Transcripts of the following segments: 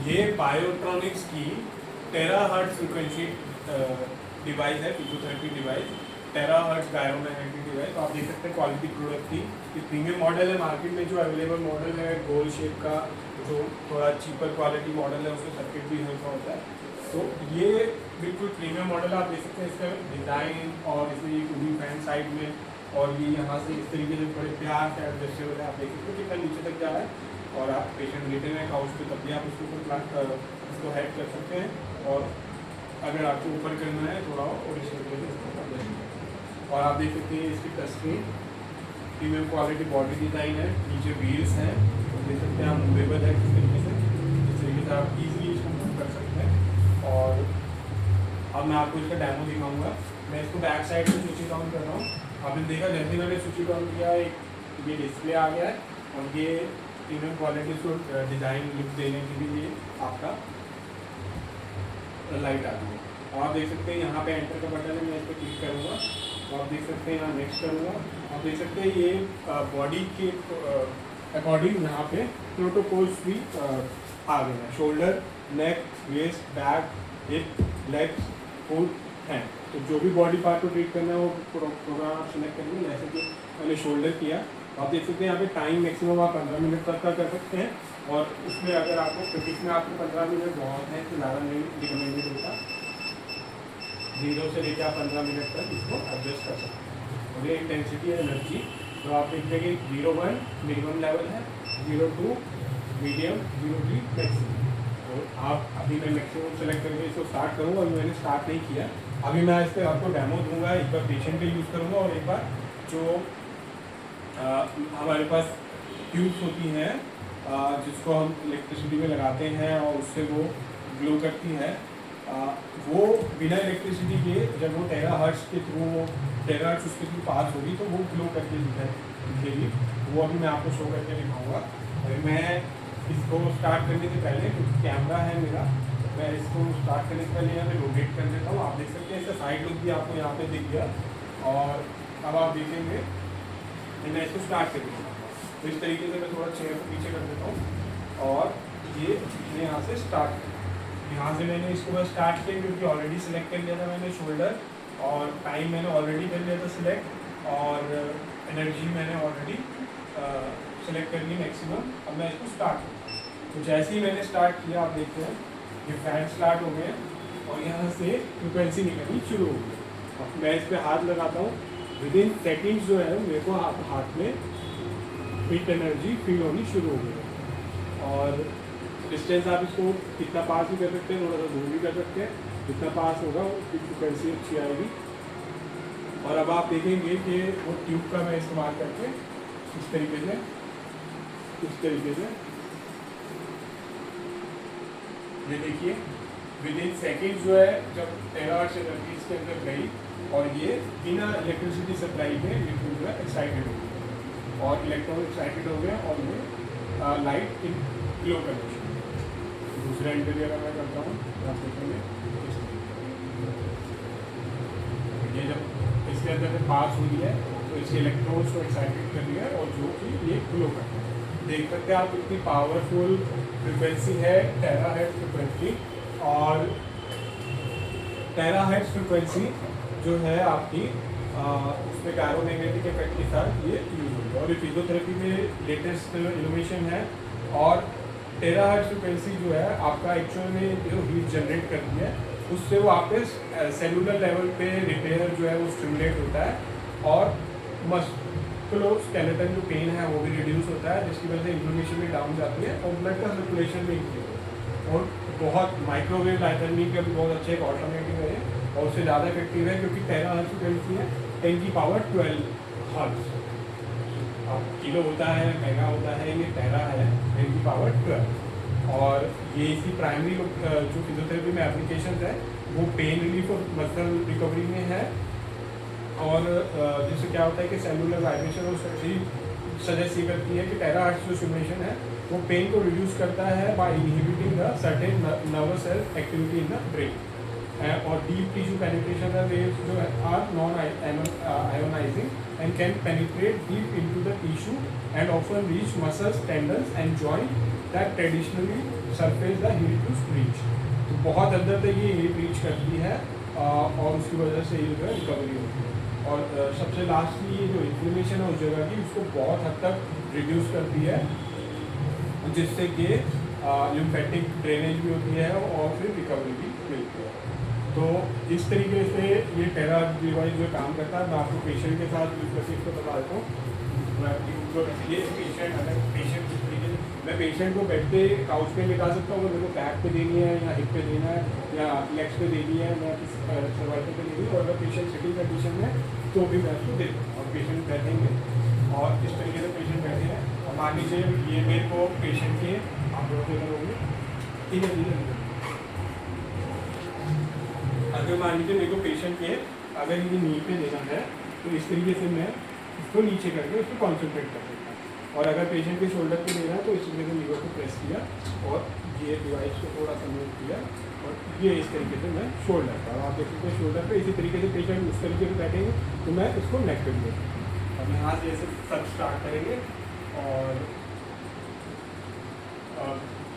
ये बायोट्रॉनिक्स की terahertz frequency device है, physiotherapy device, terahertz biomagnetic device. तो आप देख सकते हैं क्वालिटी प्रोडक्ट की, ये प्रीमियम मॉडल है। मार्केट में जो अवेलेबल मॉडल है गोल शेप का, जो थोड़ा चीपर क्वालिटी मॉडल है, उसमें सर्किट भी हल्का होता है। तो ये बिल्कुल प्रीमियम मॉडल आप देख सकते हैं। इसका डिज़ाइन और इसमें ये कूलिंग फैन साइड में, और ये यहाँ से इस तरीके से बड़े प्यार से एडजस्ट हो रहे हैं। आप देख सकते हैं कितना नीचे तक जा रहा है, और आप पेशेंट लेटे हुए काउच पे तब भी आप इसको हेड कर सकते हैं। और अगर आपको ऊपर करना है थोड़ा और इस तरीके से इसको कर देंगे। और आप देख सकते हैं इसकी touchscreen premium quality body design है, नीचे व्हील्स हैं, देख सकते हैं आप मूवेबल है किस तरीके से, इस तरीके से आप इजीली इसको मूव कर सकते हैं। और अब मैं आपको इसका डेमो दिखाऊंगा। मैं इसको बैक साइड से स्विच ऑन कर रहा हूँ। आपने देखा जैसे मैंने स्विच ऑन किया, एक ये डिस्प्ले आ गया है, और ये प्रीमियम क्वालिटी को डिज़ाइन लुक देने के लिए आपका लाइट आ गई है। और आप देख सकते हैं यहाँ पे एंटर का बटन है, मैं इस पर क्लिक करूँगा तो आप देख सकते हैं यहाँ नेक्स्ट करूँगा। आप देख सकते हैं ये बॉडी के अकॉर्डिंग यहाँ पे प्रोटोकॉल्स भी आ गए हैं। Shoulder, neck, waist, back, hip, legs, foot हैं। तो जो भी बॉडी पार्ट को ट्रीट करना है वो प्रोग्राम आप सिलेक्ट करेंगे। जैसे कि मैंने शोल्डर किया, आप देख सकते हैं यहाँ पे टाइम मैक्सिमम आप 15 मिनट तक का कर सकते हैं। और उसमें अगर आपको क्रिटिक में आपको 15 मिनट बहुत है तो ज़्यादा नहीं रिकमेंडेड होता। 0 से लेकर आप 15 मिनट तक इसको एडजस्ट कर सकते हैं। और ये इंटेंसिटी है एनर्जी, तो आप देख लेंगे 0.1 मिनिमम लेवल है, 0.2 मीडियम, 0.3 मैक्सिमम। तो आप अभी मैं मैक्सिमम सेलेक्ट करके इसको स्टार्ट करूँगा। अभी मैंने स्टार्ट नहीं किया, अभी मैं इस पर आपको डेमो दूंगा। एक बार पेशेंट पे यूज़ करूँगा और एक बार जो हमारे पास ट्यूब्स होती हैं जिसको हम इलेक्ट्रिसिटी में लगाते हैं और उससे वो ग्लो करती है, वो बिना इलेक्ट्रिसिटी के जब वो टेराहर्ट्ज के थ्रू टेराहर्ट्ज उसके थ्रू पास होगी तो वो ग्लो करके दिखेगी। वो अभी मैं आपको शो करके दिखाऊंगा। और मैं इसको स्टार्ट करने से पहले, क्योंकि कैमरा है मेरा, मैं इसको स्टार्ट करने से पहले यहाँ पे रोटेट कर देता हूँ। आप देख सकते हैं इसका साइड लुक भी आपको यहाँ पे दिख गया। और अब आप देखेंगे मैं इसको स्टार्ट कर देता हूँ। तो इस तरीके से मैं थोड़ा चेयर को पीछे कर देता हूँ और ये मैं यहाँ से स्टार्ट कर, यहाँ से मैंने इसको बस स्टार्ट किया क्योंकि ऑलरेडी सिलेक्ट कर लिया था मैंने शोल्डर, और टाइम मैंने ऑलरेडी कर लिया था सिलेक्ट, और एनर्जी मैंने ऑलरेडी सिलेक्ट कर ली मैक्सिमम। अब मैं इसको स्टार्ट करता हूँ। तो जैसे ही मैंने स्टार्ट किया आप देखते हैं ये फैन स्टार्ट हो गए और यहाँ से फ्रिक्वेंसी निकलनी शुरू हो गई। मैं इस पर हाथ लगाता हूँ, विद इन सेकेंड्स जो है मेरे को हाथ में हीट एनर्जी फील होनी शुरू हो गई। और डिस्टेंस आप इसको कितना पास भी कर सकते हैं, थोड़ा सा दूर भी कर सकते हैं, जितना पास होगा उसकी फ्रिक्वेंसी अच्छी आएगी। और अब आप देखेंगे कि वो ट्यूब का मैं इस्तेमाल करके इस तरीके से ये देखिए विद इन सेकेंड जो है जब टेराहर्ट्ज एनर्जी इसके अंदर गई और ये बिना इलेक्ट्रिसिटी सप्लाई के बिल्कुल जो है एक्साइटेड हो गया और इलेक्ट्रॉन एक्साइटेड हो गया और ये लाइट इन ग्लो करने शुरू हो गया। दूसरा इंटीरियर मैं करता हूँ, आप देखेंगे ये जब इसके अंदर से पास हुई है तो इसके इलेक्ट्रॉन्स को एक्साइटेड कर दिया है और जो कि ये ग्लो करता है। देख सकते हैं आप कितनी पावरफुल फ्रिक्वेंसी है टेराहर्ट्ज फ्रिक्वेंसी। और टेराहर्ट्ज फ्रिक्वेंसी जो है आपकी उसमें गायरोमैग्नेटिक इफेक्ट के साथ ये यूज होगी और ये फिजियोथेरेपी में लेटेस्ट इनोवेशन है। और टेराहर्ट्ज फ्रिक्वेंसी जो है आपका एक्चुअल में जो हीट जनरेट करती है उससे वो आपके सेलुलर लेवल पे रिपेयर जो है वो स्टिमुलेट होता है और मस्कुलोस्केलेटल जो पेन है वो भी रिड्यूस होता है, जिसकी वजह से इन्फ्लेमेशन भी डाउन जाती है और ब्लड का सर्कुलेशन भी इंक्रीज होता है। और बहुत माइक्रोवेव लाइथर्मी का भी बहुत अच्छा एक ऑल्टरनेटिव है और उससे ज़्यादा इफेक्टिव है क्योंकि टेराहर्ट्ज फ्रिक्वेंसी है 10 की पावर 12 हर्ट्ज। अब किलो होता है, मेगा होता है, ये टेरा है 10 की पावर 12। और ये इसकी प्राइमरी जो फिजियोथेरेपी में एप्लीकेशन है वो पेन रिलीफ और मसल रिकवरी में है। और जिससे क्या होता है कि सेलुलर वाइब्रेशन और सजेस्ट ये करती है कि टेराहर्ट्ज जो स्टिमुलेशन है वो पेन को रिड्यूस करता है by inhibiting the certain nervous cell activity in the brain. और डीप टिश्यू पेनिट्रेशन का वेव्स जो are non ionising and can penetrate deep into the tissue and often reach muscles, tendons and joint that traditionally surface the heat to reach. तो बहुत अंदर तक ये heat reach करती है और उसकी वजह से ये जो है रिकवरी होती है। और सबसे लास्टली ये जो इन्फ्लेमेशन है उस जगह की, उसको बहुत हद तक रिड्यूस करती है, जिससे कि लिम्फेटिक ड्रेनेज भी होती है और फिर रिकवरी भी मिलती है। तो इस तरीके से ये टेरा डिवाइस जो काम करता है, मैं आपको पेशेंट के साथ यूज करके इसको बता देता हूँ। ये पेशेंट, अगर पेशेंट इस तरीके से, मैं पेशेंट को बेड पे काउच पे लेटा सकता हूँ, अगर मेरे को बैक पे देनी है या हिप पे देना है या लेग्स पे देनी है या सर्वाइकल पे देनी है, और अगर पेशेंट सिटिंग कंडीशन में तो भी मैं उसको देता हूँ। और पेशेंट बैठेंगे और इस तरीके से पेशेंट बैठे हैं, और मान लीजिए ये मेरे को पेशेंट के आप लोग होंगे, अगर मान लीजिए मेरे को पेशेंट के अगर ये नी पे देना है तो इस तरीके से मैं इसको नीचे करके उसको कॉन्सेंट्रेट कर सकता हूँ। और अगर पेशेंट के शोल्डर पे देना है तो इस तरीके से लीवर को प्रेस किया और ये डिवाइस को थोड़ा सा मूव किया, और ये इस तरीके से मैं शोल्डर पर, आप देख सकते हैं शोल्डर पे। इसी तरीके से पेशेंट उस तरीके से बैठेंगे तो मैं इसको नेक पे भी देता हूँ। अब यहाँ से जैसे सब स्टार्ट करेंगे और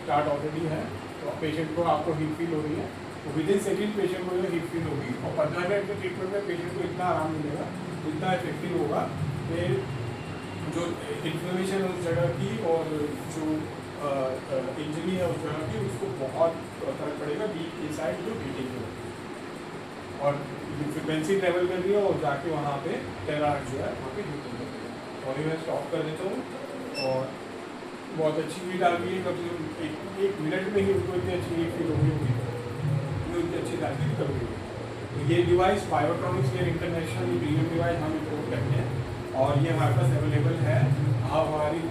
स्टार्ट ऑलरेडी है, तो पेशेंट को आपको हीट फील हो रही है, तो विद इन सेकेंड पेशेंट को हीट फील होगी, और 15 मिनट के ट्रीटमेंट में पेशेंट को इतना आराम मिलेगा, इतना इफेक्टिव होगा कि जो इन्फ्लेमेशन है उस जगह की और जो इंजरी है उस जगह की, उसको बहुत फर्क पड़ेगा। डीप इनसाइड जो बीटिंग है और फ्रिक्वेंसी ट्रेवल कर रही है और जाके वहाँ पे टेराहार्ट्ज जो है वहाँ पे हीट कर देगा। और मैं स्टॉप कर देता हूँ, और बहुत अच्छी हीट आ गई है, कम से कम एक मिनट में ही उनको इतनी अच्छी हीट फील होगी, उनकी अच्छी दादी कर रही है। तो ये device biotronics care international premium device हम इम्पोर्ट करते हैं, और ये हमारे पास अवेलेबल है। आप हमारी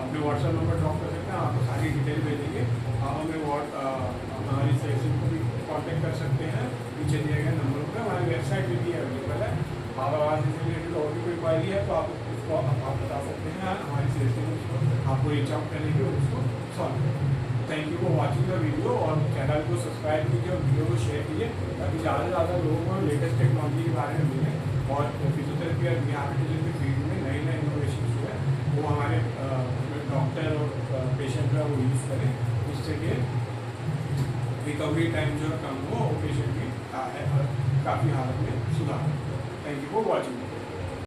अपने व्हाट्सएप नंबर ड्रॉप कर सकते हैं, आपको सारी डिटेल भेजेंगे। आप हमें हमारी सेक्शन को भी कॉन्टेक्ट कर सकते हैं, नीचे दिए गए नंबर पर। हमारी वेबसाइट भी अवेलेबल है। आप आवाज़ से रिलेटेड और भी कोई क्वारी है तो आप उसको आप बता सकते हैं, हमारी सेल्स टीम आपको रीच आउट करेंगे और उसको सॉल्व करेंगे। Thank you for watching the video, और चैनल को सब्सक्राइब कीजिए और वीडियो को शेयर कीजिए, ताकि ज़्यादा से ज़्यादा लोगों को लेटेस्ट टेक्नोलॉजी के बारे में मिले, और फिजियोथेरेपी और रिहैबिलिटेशन की फील्ड में नए नए इनोवेशन जो है वो हमारे डॉक्टर और पेशेंट का वो यूज़ करें, जिससे कि रिकवरी टाइम जो है कम हो और पेशेंट की काफ़ी हालत में सुधार। Thank you for watching.